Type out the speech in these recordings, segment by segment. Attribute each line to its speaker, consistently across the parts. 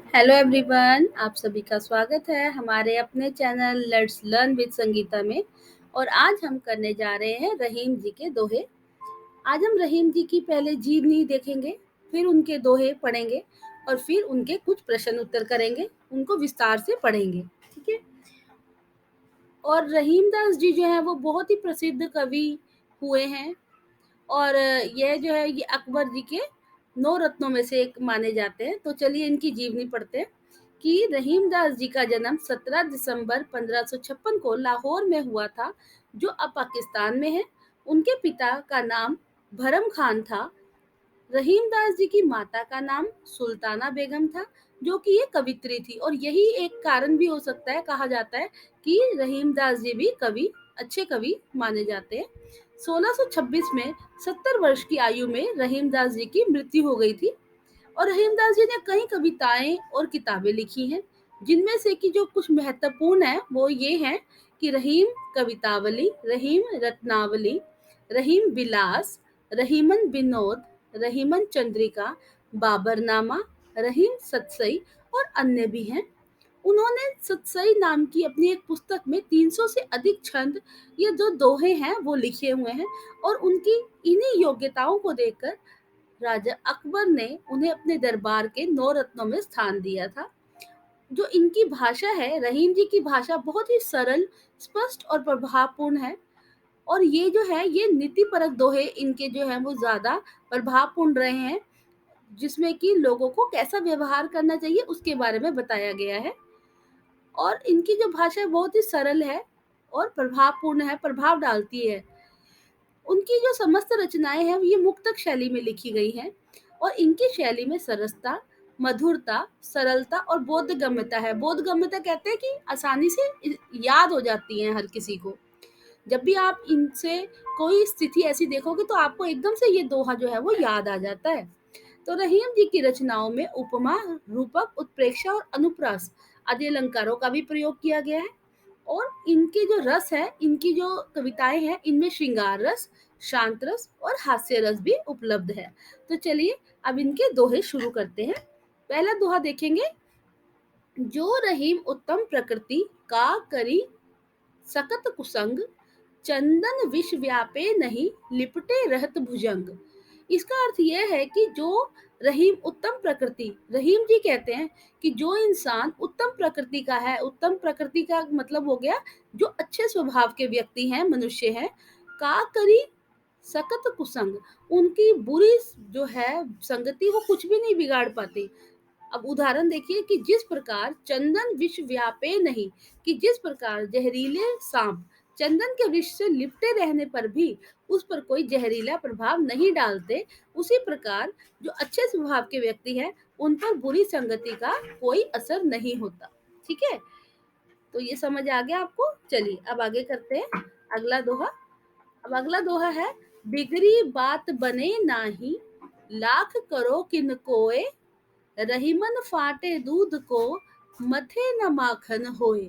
Speaker 1: Hello everyone, आप सभी का स्वागत है हमारे अपने channel let's learn with Sangeeta में। और आज हम करने जा रहे हैं रहीम जी के दोहे। आज हम रहीम जी की पहले जीवनी देखेंगे, फिर उनके दोहे पढ़ेंगे और फिर उनके कुछ प्रश्न उत्तर करेंगे, उनको विस्तार से पढ़ेंगे। ठीक है। और रहीम दास जी जो है वो बहुत ही प्रसिद्ध कवि हुए हैं। और यह जो है ये अकबर जी के 9 रत्नों में से एक माने जाते हैं। तो चलिए इनकी जीवनी पढ़ते हैं कि रहीमदास जी का जन्म 17 दिसंबर 1556 को लाहौर में हुआ था, जो अब पाकिस्तान में है। उनके पिता का नाम भरम खान था। रहीमदास जी की माता का नाम सुल्ताना बेगम था, जो कि ये कवित्री थी। और यही एक कारण भी हो सकता है, कहा जाता है कि रहीमदास जी भी अच्छे कवि माने जाते हैं। 1626 में 70 वर्ष की आयु में रहीमदास जी की मृत्यु हो गई थी। और रहीमदास जी ने कई कविताएं और किताबें लिखी हैं, जिनमें से कि जो कुछ महत्वपूर्ण है वो ये हैं कि रहीम कवितावली, रहीम रत्नावली, रहीम विलास, रहीमन विनोद, रहीमन चंद्रिका, बाबरनामा, रहीम सतसई और अन्य भी हैं। उन्होंने सतसई नाम की अपनी एक पुस्तक में 300 से अधिक छंद, ये जो दोहे हैं वो लिखे हुए हैं। और उनकी इन्हीं योग्यताओं को देखकर राजा अकबर ने उन्हें अपने दरबार के 9 रत्नों में स्थान दिया था। जो इनकी भाषा है, रहीम जी की भाषा बहुत ही सरल, स्पष्ट और प्रभावपूर्ण है। और ये जो है ये नीतिपरक दोहे इनके जो हैं वो ज़्यादा प्रभावपूर्ण रहे हैं, जिसमें कि लोगों को कैसा व्यवहार करना चाहिए उसके बारे में बताया गया है। और इनकी जो भाषा है बहुत ही सरल है और प्रभावपूर्ण है, प्रभाव डालती है। उनकी जो समस्त रचनाएं हैं ये मुक्तक शैली में लिखी गई हैं। और इनकी शैली में सरसता, मधुरता, सरलता और बोधगम्यता है। बोधगम्यता कहते हैं कि आसानी से याद हो जाती हैं हर किसी को। जब भी आप इनसे कोई स्थिति ऐसी देखोगे तो आपको एकदम से ये दोहा जो है वो याद आ जाता है। तो रहीम जी की रचनाओं में उपमा, रूपक, उत्प्रेक्षा और अनुप्रास आदि अलंकारों का भी प्रयोग किया गया है। और इनके जो रस है, इनकी जो कविताएं हैं, इनमें श्रृंगार रस, शांत रस और हास्य रस भी उपलब्ध है। तो चलिए अब इनके दोहे शुरू करते हैं। पहला दोहा देखेंगे। जो रहीम उत्तम प्रकृति का करी सकत कुसंग, चंदन विष व्यापे नहीं लिपटे रहत भुजंग। इसका अर्थ यह है कि जो रहीम उत्तम प्रकृति, रहीम जी कहते हैं कि जो इंसान उत्तम प्रकृति का है, उत्तम प्रकृति का मतलब हो गया जो अच्छे स्वभाव के व्यक्ति हैं, मनुष्य हैं, का करी सकत कुसंग, उनकी बुरी जो है संगति वो कुछ भी नहीं बिगाड़ पाती। अब उदाहरण देखिए कि जिस प्रकार चंदन विष व्यापे नहीं, कि जिस प्रकार जहरीले सांप चंदन के विष से लिपटे रहने पर भी उस पर कोई जहरीला प्रभाव नहीं डालते, उसी प्रकार जो अच्छे स्वभाव के व्यक्ति हैं उन पर बुरी संगति का कोई असर नहीं होता। ठीक है। तो ये समझ आ गया आपको। चलिए अब आगे करते हैं अगला दोहा। अब अगला दोहा है। बिगड़ी बात बने नाही, लाख करो किन कोय, रहीमन फाटे दूध को, मथे न माखन होए।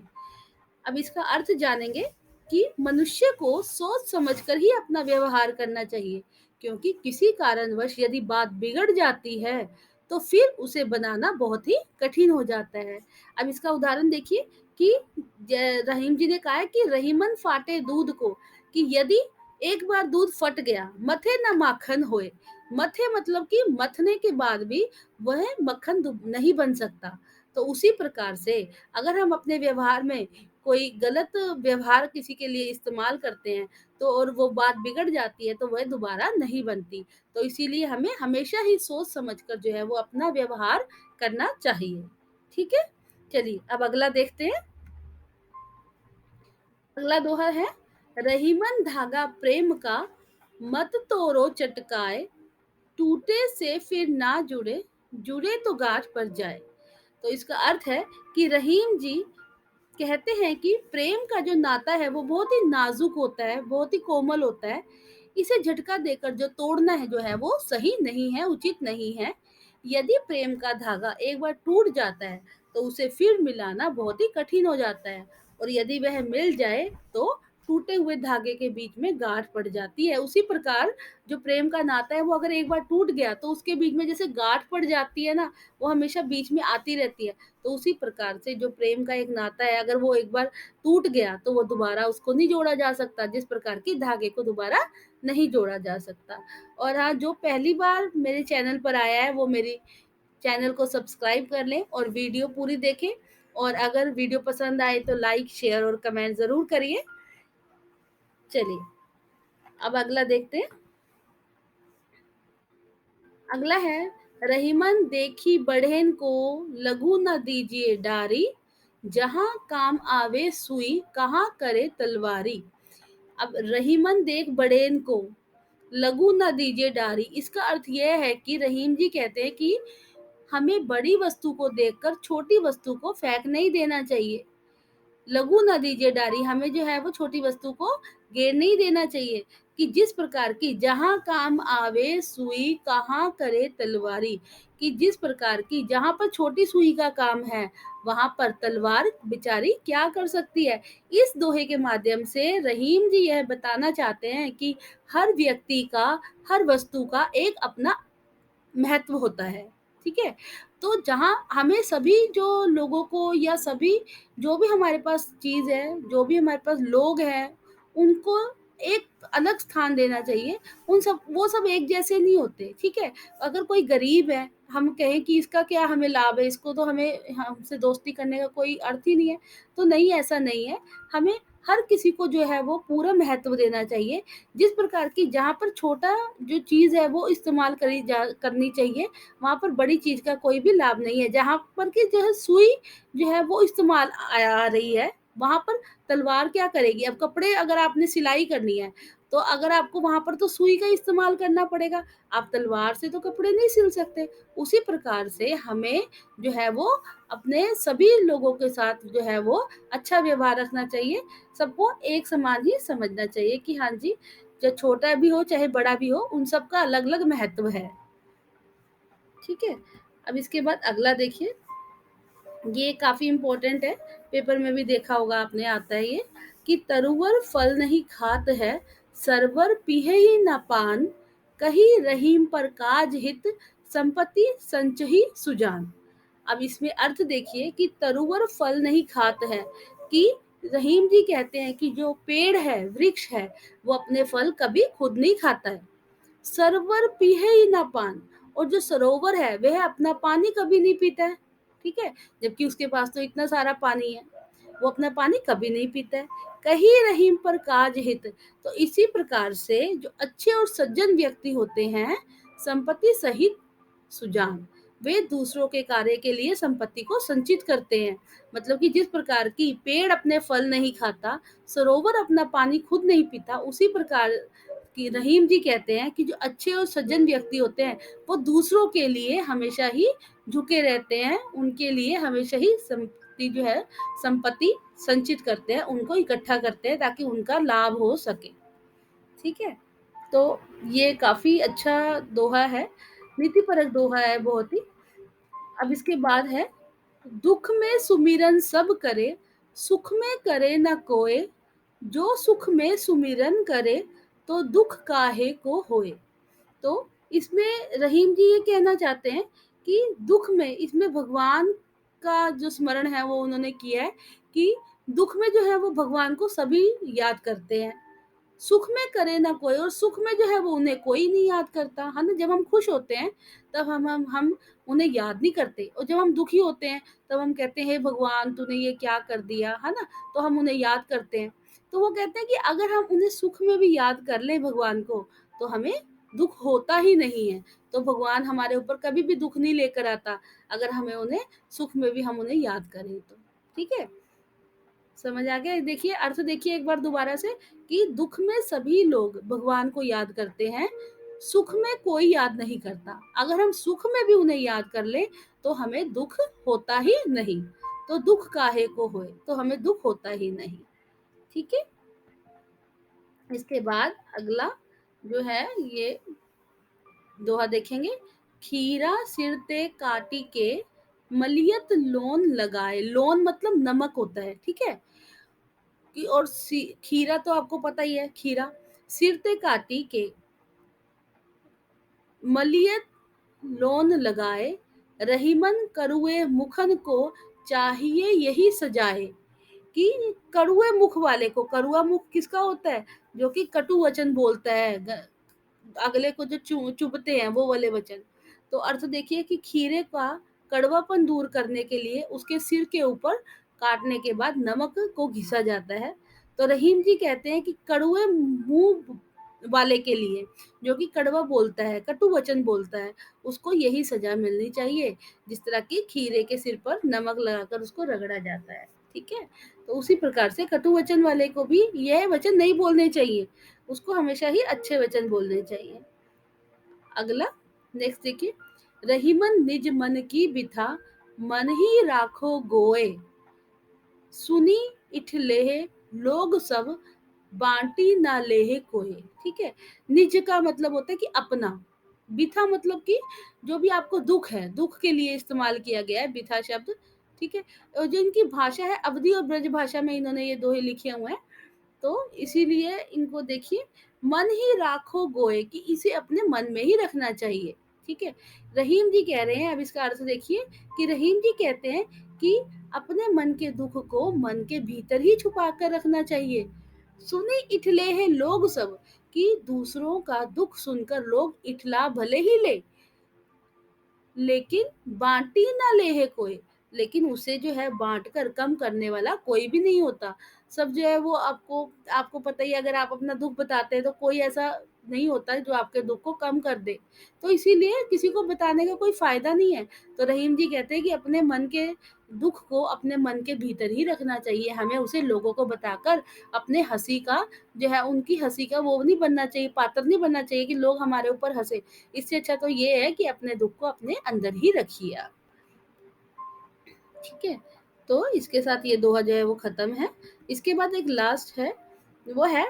Speaker 1: अब इसका अर्थ जानेंगे कि मनुष्य को सोच समझकर ही अपना व्यवहार करना चाहिए, क्योंकि किसी कारणवश यदि बात बिगड़ जाती है तो फिर उसे बनाना बहुत ही कठिन हो जाता है। अब इसका उदाहरण देखिए कि रहीम जी ने कहा है कि रहीमन फाटे दूध को, कि यदि एक बार दूध फट गया, मथे न माखन होए। मथे मतलब कि मथने के बाद भी वह मक्खन नहीं बन सकता। तो उसी प्रकार से अगर हम अपने व्यवहार में कोई गलत व्यवहार किसी के लिए इस्तेमाल करते हैं तो और वो बात बिगड़ जाती है तो वह दोबारा नहीं बनती। तो इसीलिए हमें हमेशा ही सोच समझकर जो है वो अपना व्यवहार करना चाहिए। ठीक है। चलिए अब अगला देखते हैं। अगला दोहा है। रहीमन धागा प्रेम का, मत तोड़ो चटकाए, टूटे से फिर ना जुड़े, जुड़े तो गांठ पर जाए। तो इसका अर्थ है कि रहीम जी कहते हैं कि प्रेम का जो नाता है वो बहुत ही नाजुक होता है, बहुत ही कोमल होता है। इसे झटका देकर जो तोड़ना है जो है वो सही नहीं है, उचित नहीं है। यदि प्रेम का धागा एक बार टूट जाता है तो उसे फिर मिलाना बहुत ही कठिन हो जाता है। और यदि वह मिल जाए तो टूटे हुए धागे के बीच में गांठ पड़ जाती है। उसी प्रकार जो प्रेम का नाता है वो अगर एक बार टूट गया तो उसके बीच में जैसे गांठ पड़ जाती है ना, वो हमेशा बीच में आती रहती है। तो उसी प्रकार से जो प्रेम का एक नाता है, अगर वो एक बार टूट गया तो वो दोबारा उसको नहीं जोड़ा जा सकता, जिस प्रकार की धागे को दोबारा नहीं जोड़ा जा सकता। और हाँ, जो पहली बार मेरे चैनल पर आया है वो मेरी चैनल को सब्सक्राइब कर लें और वीडियो पूरी देखें। और अगर वीडियो पसंद आए तो लाइक, शेयर और कमेंट ज़रूर करिए। चलिए, अब अगला देखते हैं। अगला है, रहीमन देखी बढ़ेन को, लघु न दीजिए डारी, जहां काम आवे सुई, कहाँ करे तलवारी। अब रहीमन देख बढ़ेन को, लघु न दीजिए डारी, इसका अर्थ यह है कि रहीम जी कहते हैं कि हमें बड़ी वस्तु को देखकर छोटी वस्तु को फेंक नहीं देना चाहिए। लघु न दीजिए डारी, हमें जो है वो छोटी वस्तु को गिर नहीं देना चाहिए। कि जिस प्रकार की जहां काम आवे सुई, कहाँ करे तलवारी, कि जिस प्रकार की जहां पर छोटी सुई का काम है वहां पर तलवार बेचारी क्या कर सकती है। इस दोहे के माध्यम से रहीम जी यह बताना चाहते हैं कि हर व्यक्ति का, हर वस्तु का एक अपना महत्व होता है। ठीक है? तो जहाँ हमें सभी जो लोगों को या सभी जो भी हमारे पास चीज़ है, जो भी हमारे पास लोग हैं, उनको एक अलग स्थान देना चाहिए। उन सब वो सब एक जैसे नहीं होते, ठीक है? अगर कोई गरीब है, हम कहें कि इसका क्या हमें लाभ है, इसको तो हमें हमसे दोस्ती करने का कोई अर्थ ही नहीं है, तो नहीं, ऐसा नहीं है। हमें हर किसी को जो है वो पूरा महत्व देना चाहिए। जिस प्रकार की जहाँ पर छोटा जो चीज़ है वो इस्तेमाल करनी चाहिए, वहाँ पर बड़ी चीज़ का कोई भी लाभ नहीं है। जहाँ पर कि जो है सुई जो है वो इस्तेमाल आ रही है, वहाँ पर तलवार क्या करेगी। अब कपड़े अगर आपने सिलाई करनी है, तो अगर आपको वहाँ पर तो सुई का इस्तेमाल करना पड़ेगा, आप तलवार से तो कपड़े नहीं सिल सकते। उसी प्रकार से हमें जो है वो अपने सभी लोगों के साथ जो है वो अच्छा व्यवहार रखना चाहिए। सबको एक समान ही समझना चाहिए कि हाँ जी, जो छोटा भी हो चाहे बड़ा भी हो, उन सब का अलग-अलग महत्व है। ठीक है? अब इसके बाद अगला देखिए, ये काफ़ी इम्पोर्टेंट है, पेपर में भी देखा होगा आपने, आता है ये कि तरुवर फल नहीं खात है, सरवर पीहे ही न पान, कहीं रहीम पर काज हित, संपत्ति संचही सुजान। अब इसमें अर्थ देखिए कि तरुवर फल नहीं खात है, कि रहीम जी कहते हैं कि जो पेड़ है, वृक्ष है, वो अपने फल कभी खुद नहीं खाता है। सरोवर पीहे ही ना पान, और जो सरोवर है वह अपना पानी कभी नहीं पीता है। ठीक है? जबकि उसके पास तो इतना सारा पानी है, वो अपना पानी कभी नहीं पीता है। कहीं रहीम पर काज हित, तो इसी प्रकार से जो अच्छे और सज्जन व्यक्ति होते हैं, संपत्ति सहित सुजान, वे दूसरों के कार्य के लिए संपत्ति को संचित करते हैं। मतलब कि जिस प्रकार की पेड़ अपने फल नहीं खाता, सरोवर अपना पानी खुद नहीं पीता, उसी प्रकार कि रहीम जी कहते हैं कि जो अच्छे और सज्जन व्यक्ति होते हैं, वो दूसरों के लिए हमेशा ही झुके रहते हैं, उनके लिए हमेशा ही संपत्ति संचित करते हैं, उनको इकट्ठा करते हैं ताकि उनका लाभ हो सके। ठीक है? तो ये काफ़ी अच्छा दोहा है, नीतिपरक दोहा है बहुत ही। अब इसके बाद है, दुख में सुमिरन सब करे, सुख में करे न कोय, जो सुख में सुमिरन करे, तो दुख काहे को होए। तो इसमें रहीम जी ये कहना चाहते हैं कि दुख में, इसमें भगवान का जो स्मरण है वो उन्होंने किया है कि दुख में जो है वो भगवान को सभी याद करते हैं, सुख में करे ना कोई, और सुख में जो है वो उन्हें कोई नहीं याद करता है ना। जब हम खुश होते हैं तब हम उन्हें याद नहीं करते, और जब हम दुखी होते हैं तब हम कहते हैं हे भगवान तूने ये क्या कर दिया, है ना, तो हम उन्हें याद करते हैं। तो वो कहते हैं कि अगर हम उन्हें सुख में भी याद कर लें भगवान को, तो हमें दुख होता ही नहीं है। तो भगवान हमारे ऊपर कभी भी दुख नहीं लेकर आता, अगर हमें उन्हें सुख में भी हम उन्हें याद करें तो। ठीक है? समझ आ गया? देखिए अर्थ, देखिए एक बार दोबारा से, कि दुख में सभी लोग भगवान को याद करते हैं, सुख में कोई याद नहीं करता। अगर हम सुख में भी उन्हें याद कर ले तो हमें दुख होता ही नहीं। तो दुख काहे को होए, तो हमें दुख होता ही नहीं। ठीक है? इसके बाद अगला जो है ये दोहा देखेंगे, खीरा सिरते काटी के, मलियत लोन लगाए, लोन मतलब नमक होता है। ठीक है? कि और खीरा तो आपको पता ही है, खीरा सिर ते काटी के मलियत लोन लगाए, रहीमन करुए मुखन को चाहिए यही सजाए। कि कड़ुए मुख वाले को, कड़ुआ मुख किसका होता है, जो कि कटु वचन बोलता है, अगले को जो चुभते हैं वो वाले वचन। तो अर्थ देखिए कि खीरे का कड़वापन दूर करने के लिए उसके सिर के ऊपर काटने के बाद नमक को घिसा जाता है। तो रहीम जी कहते हैं कि कड़ुए मुंह वाले के लिए, जो कि कड़वा बोलता है, कटु वचन बोलता है, उसको यही सजा मिलनी चाहिए, जिस तरह की खीरे के सिर पर नमक लगाकर उसको रगड़ा जाता है। ठीक है, तो उसी प्रकार से कटु वचन वाले को भी यह वचन नहीं बोलने चाहिए, उसको हमेशा ही अच्छे वचन बोलने चाहिए। अगला, नेक्स्ट देखिए, रहीमन निज मन की बिथा, मन ही राखो गोए, सुनी इठ लेह लोग सब, बांटी ना लेह कोई। ठीक है, निज का मतलब होता है कि अपना, बिथा मतलब कि जो भी आपको दुख है, दुख के लिए इस्तेमाल किया गया है बिथा शब्द। ठीक है, और जो इनकी भाषा है अवधी और ब्रज भाषा में इन्होंने ये दोहे लिखे हुए हैं, तो इसीलिए इनको देखिए, मन ही राखो गोए, कि इसे अपने मन में ही रखना चाहिए। ठीक है, रहीम जी कह रहे हैं, अब इसका अर्थ देखिए कि रहीम जी कहते हैं कि अपने मन के दुख को मन के भीतर ही छुपा कर रखना चाहिए। सुने इठले हैं लोग सब, कि दूसरों का दुख सुनकर लोग इठला भले ही ले, लेकिन बांटी ना ले है कोई, लेकिन उसे जो है बांट कर कम करने वाला कोई भी नहीं होता। सब जो है वो आपको आपको पता ही है, अगर आप अपना दुख बताते हैं तो कोई ऐसा नहीं होता है जो आपके दुख को कम कर दे, तो इसीलिए किसी को बताने का कोई फायदा नहीं है। तो रहीम जी कहते हैं कि अपने मन के दुख को अपने मन के भीतर ही रखना चाहिए, हमें उसे लोगों को बताकर अपने हंसी का जो है, उनकी हंसी का वो नहीं बनना चाहिए, पात्र नहीं बनना चाहिए कि लोग हमारे ऊपर हंसे। इससे अच्छा तो ये है कि अपने दुख को अपने अंदर ही रखिए आप। ठीक है, तो इसके साथ ये दोहा जो है वो खत्म है। इसके बाद एक लास्ट है, वो है,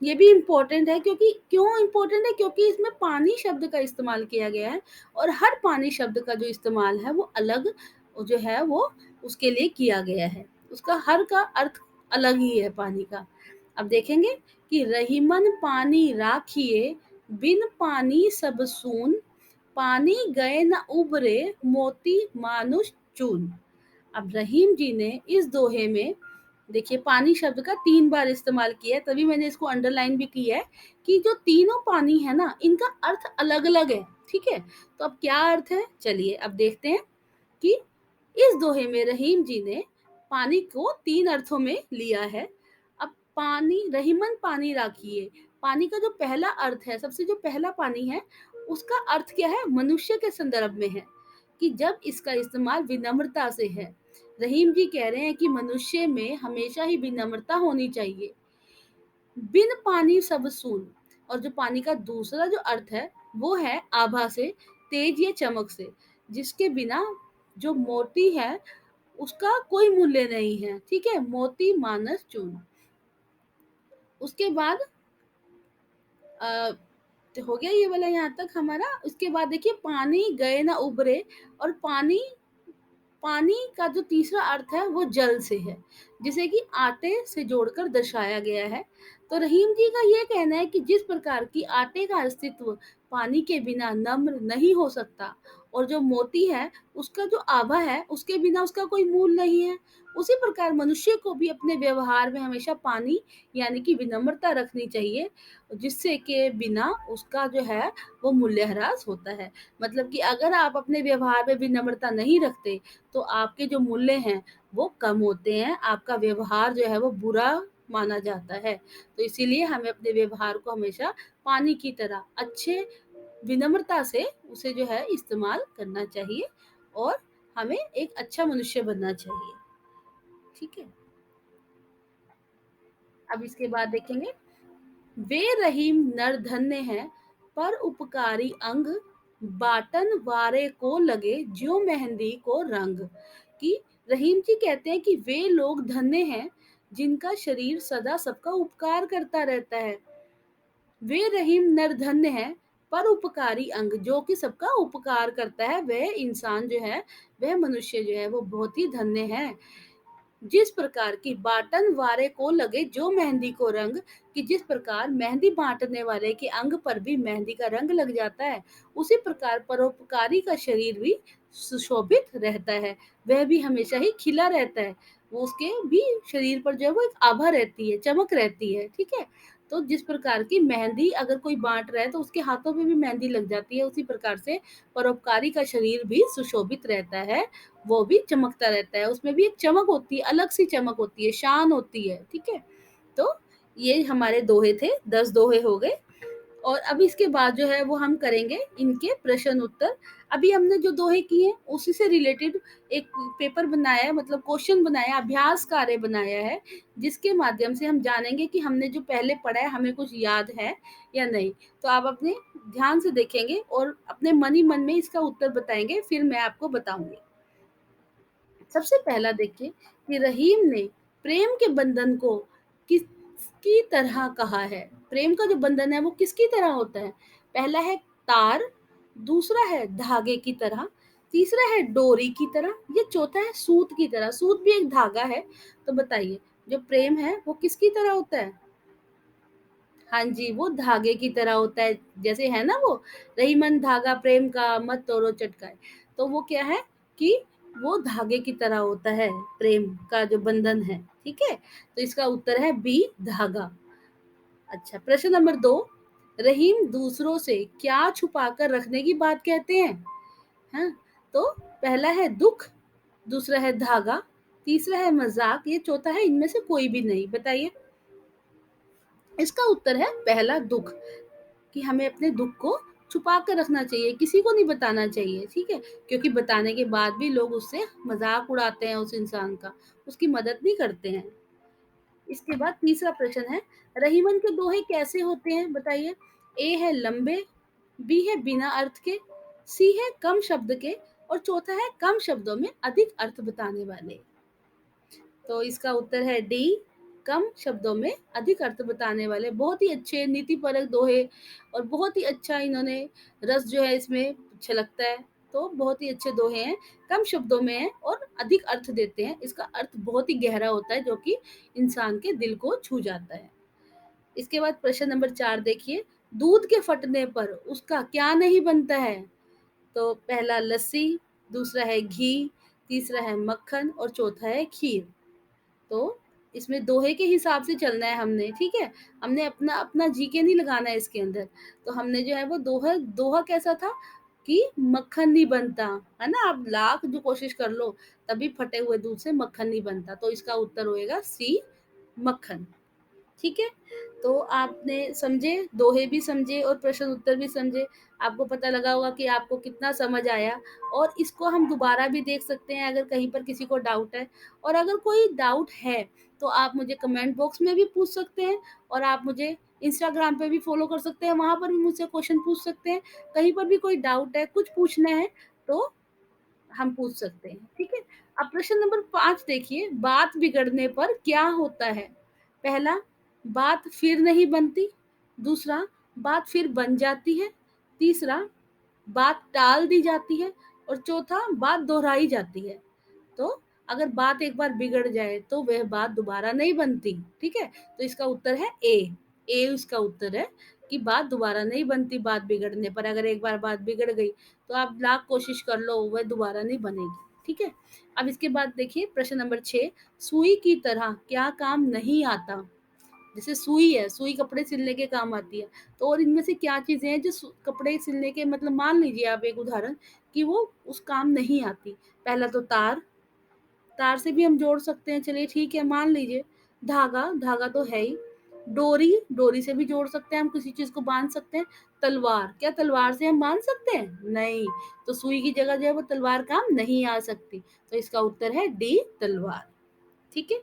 Speaker 1: ये भी इम्पोर्टेंट है, क्योंकि क्यों इम्पोर्टेंट है, क्योंकि इसमें पानी शब्द का इस्तेमाल किया गया है, और हर पानी शब्द का जो इस्तेमाल है वो अलग जो है वो उसके लिए किया गया है, उसका हर का अर्थ अलग ही है पानी का। अब देखेंगे कि रहीमन पानी राखिए, बिन पानी सब सून, पानी गए न उबरे, मोती मानुष चून। अब रहीम जी ने इस दोहे में देखिए पानी शब्द का 3 बार इस्तेमाल किया है, तभी मैंने इसको अंडरलाइन भी किया है कि जो तीनों पानी है ना, इनका अर्थ अलग-अलग है। ठीक है? तो अब क्या अर्थ है? चलिए अब देखते हैं कि इस दोहे में रहीम जी ने पानी को 3 अर्थों में लिया है। अब पानी, रहीमन पानी राखिए, पानी का जो पहला अर्थ है, सबसे जो पहला पानी है, उसका अर्थ क्या है? मनुष्य के संदर्भ में है, कि जब इसका इस्तेमाल विनम्रता से है। रहीम जी कह रहे हैं कि मनुष्य में हमेशा ही विनम्रता होनी चाहिए। बिन पानी सब सून, और जो पानी का दूसरा जो अर्थ है वो है आभा से, तेज या चमक से, जिसके बिना जो मोती है उसका कोई मूल्य नहीं है। ठीक है, मोती मानस चून। उसके बाद तो हो गया ये वाला यहाँ तक हमारा। उसके बाद देखिए पानी गए ना उबरे, और पानी, पानी का जो तीसरा अर्थ है वो जल से है, जिसे कि आटे से जोड़कर दर्शाया गया है। तो रहीम जी का ये कहना है कि जिस प्रकार की आटे का अस्तित्व पानी के बिना नम्र नहीं हो सकता, और जो मोती है उसका जो आभा है उसके बिना उसका कोई मूल नहीं है, उसी प्रकार मनुष्य को भी अपने व्यवहार में हमेशा पानी यानी कि विनम्रता रखनी चाहिए, जिससे के बिना उसका जो है वो मूल्यह्रास होता है। मतलब कि अगर आप अपने व्यवहार में विनम्रता नहीं रखते, तो आपके जो मूल्य हैं वो कम होते हैं, आपका व्यवहार जो है वो बुरा माना जाता है। तो इसीलिए हमें अपने व्यवहार को हमेशा पानी की तरह अच्छे विनम्रता से उसे जो है इस्तेमाल करना चाहिए, और हमें एक अच्छा मनुष्य बनना चाहिए। ठीक है, अब इसके बाद देखेंगे, वे रहीम नर धन्य हैं, पर उपकारी अंग, बाटन वारे को लगे ज्यों मेहंदी को रंग। कि रहीम जी कहते हैं कि वे लोग धन्य हैं जिनका शरीर सदा सबका उपकार करता रहता है। वे रहीम नर धन्य है, पर उपकारी अंग, जो कि सबका उपकार करता है, वह इंसान जो है, वह मनुष्य जो है वो बहुत ही धन्य है। जिस प्रकार की बाटन वारे को लगे जो मेहंदी को रंग, कि जिस प्रकार मेहंदी बांटने वाले के अंग पर भी मेहंदी का रंग लग जाता है, उसी प्रकार परोपकारी का शरीर भी सुशोभित रहता है, वह भी हमेशा ही खिला रहता है। वो उसके भी शरीर पर जो है वो एक आभा रहती है, चमक रहती है, ठीक है। तो जिस प्रकार की मेहंदी अगर कोई बांट रहा है तो उसके हाथों पे भी मेहंदी लग जाती है, उसी प्रकार से परोपकारी का शरीर भी सुशोभित रहता है, वो भी चमकता रहता है, उसमें भी एक चमक होती है, अलग सी चमक होती है, शान होती है, ठीक है। तो ये हमारे दोहे थे, 10 दोहे हो गए। और अब इसके बाद जो है वो हम करेंगे इनके प्रश्न उत्तर। अभी हमने जो दोहे किए उसी से रिलेटेड एक पेपर बनाया है, मतलब क्वेश्चन बनाया, अभ्यास कार्य बनाया है, जिसके माध्यम से हम जानेंगे कि हमने जो पहले पढ़ा है हमें कुछ याद है या नहीं। तो आप अपने ध्यान से देखेंगे और अपने मन ही मन में इसका उत्तर बताएंगे, फिर मैं आपको बताऊंगी। सबसे पहला देखिए कि रहीम ने प्रेम के बंधन को किसकी तरह कहा है। प्रेम का जो बंधन है वो किसकी तरह होता है? पहला है तार, दूसरा है धागे की तरह, तीसरा है डोरी की तरह, या चौथा है सूत की तरह। सूत भी एक धागा है। तो बताइए, जो प्रेम है वो किसकी तरह होता है? हाँ जी, वो धागे की तरह होता है। जैसे है ना वो, रही मन धागा प्रेम का मत तोड़ो चटकाए। तो वो क्या है कि वो धागे की तरह होता है, प्रेम का जो बंधन है, ठीक है। तो इसका उत्तर है बी, धागा। अच्छा, प्रश्न नंबर 2, रहीम दूसरों से क्या छुपा कर रखने की बात कहते हैं? हाँ, तो पहला है दुख, दूसरा है धागा, तीसरा है मजाक, ये चौथा है इनमें से कोई भी नहीं। बताइए। इसका उत्तर है पहला, दुख, कि हमें अपने दुख को छुपा कर रखना चाहिए, किसी को नहीं बताना चाहिए, ठीक है। क्योंकि बताने के बाद भी लोग उससे मजाक उड़ाते हैं, उस इंसान का, उसकी मदद नहीं करते हैं। इसके बाद तीसरा प्रश्न है, रहीमन के दोहे कैसे होते हैं? बताइए। ए है लंबे, बी है बिना अर्थ के, सी है कम शब्द के, और चौथा है कम शब्दों में अधिक अर्थ बताने वाले। तो इसका उत्तर है डी, कम शब्दों में अधिक अर्थ बताने वाले। बहुत ही अच्छे नीतिपरक दोहे, और बहुत ही अच्छा इन्होंने रस जो है इसमें छलकता है। तो बहुत ही अच्छे दोहे हैं, कम शब्दों में है और अधिक अर्थ देते हैं। इसका अर्थ बहुत ही गहरा होता है, जो कि इंसान के दिल को छू जाता है। इसके बाद प्रश्न नंबर 4 देखिए, दूध के फटने पर उसका क्या नहीं बनता है? तो पहला लस्सी, दूसरा है घी, तीसरा है मक्खन, और चौथा है खीर। तो इसमें दोहे के हिसाब से चलना है हमने, ठीक है। हमने अपना अपना जीके नहीं लगाना है इसके अंदर। तो हमने जो है वो दोहा दोहा कैसा था कि मक्खन नहीं बनता, है ना। आप लाख जो कोशिश कर लो, तभी फटे हुए दूध से मक्खन नहीं बनता। तो इसका उत्तर होएगा सी, मक्खन, ठीक है। तो आपने समझे, दोहे भी समझे और प्रश्न उत्तर भी समझे। आपको पता लगा होगा कि आपको कितना समझ आया। और इसको हम दोबारा भी देख सकते हैं अगर कहीं पर किसी को डाउट है। और अगर कोई डाउट है तो आप मुझे कमेंट बॉक्स में भी पूछ सकते हैं, और आप मुझे इंस्टाग्राम पे भी फॉलो कर सकते हैं, वहां पर भी मुझसे क्वेश्चन पूछ सकते हैं। कहीं पर भी कोई डाउट है, कुछ पूछना है, तो हम पूछ सकते हैं, ठीक है। अब प्रश्न नंबर 5 देखिए, बात बिगड़ने पर क्या होता है? पहला, बात फिर नहीं बनती, दूसरा, बात फिर बन जाती है, तीसरा, बात टाल दी जाती है, और चौथा, बात दोहराई जाती है। तो अगर बात एक बार बिगड़ जाए तो वह बात दोबारा नहीं बनती, ठीक है। तो इसका उत्तर है ए। ए इसका उत्तर है कि बात दोबारा नहीं बनती, बात बिगड़ने पर। अगर एक बार बात बिगड़ गई तो आप लाख कोशिश कर लो, वह दोबारा नहीं बनेगी, ठीक है। अब इसके बाद देखिए प्रश्न नंबर 6, सुई की तरह क्या काम नहीं आता? जैसे सुई है, सुई कपड़े सिलने के काम आती है। तो और इनमें से क्या चीजें हैं जो कपड़े सिलने के, मतलब मान लीजिए आप एक उदाहरण कि वो उस काम नहीं आती। पहला तो तार, तार से भी हम जोड़ सकते हैं, चलिए ठीक है मान लीजिए। धागा, धागा तो है ही। डोरी, डोरी से भी जोड़ सकते हैं, हम किसी चीज को बांध सकते हैं। तलवार, क्या तलवार से हम बांध सकते हैं? नहीं। तो सुई की जगह जो है वो तलवार काम नहीं आ सकती। तो इसका उत्तर है डी, तलवार, ठीक है।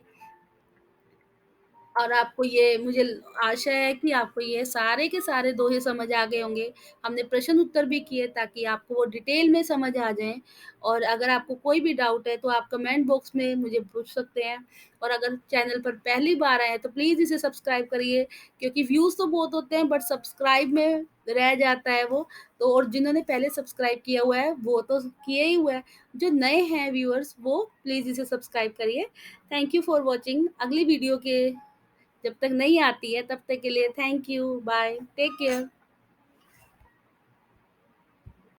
Speaker 1: और आपको ये मुझे आशा है कि आपको ये सारे के सारे दोहे समझ आ गए होंगे। हमने प्रश्न उत्तर भी किए ताकि आपको वो डिटेल में समझ आ जाएँ और अगर आपको कोई भी डाउट है तो आप कमेंट बॉक्स में मुझे पूछ सकते हैं। और अगर चैनल पर पहली बार आए हैं तो प्लीज़ इसे सब्सक्राइब करिए क्योंकि व्यूज़ तो बहुत होते हैं बट सब्सक्राइब में रह जाता है वो। तो और जिन्होंने पहले सब्सक्राइब किया हुआ है वो तो किए ही हुआ है। जो नए हैं व्यूअर्स वो प्लीज़ इसे सब्सक्राइब करिए। Thank you for watching. अगली वीडियो के जब तक नहीं आती है तब तक के लिए thank you, bye, take care.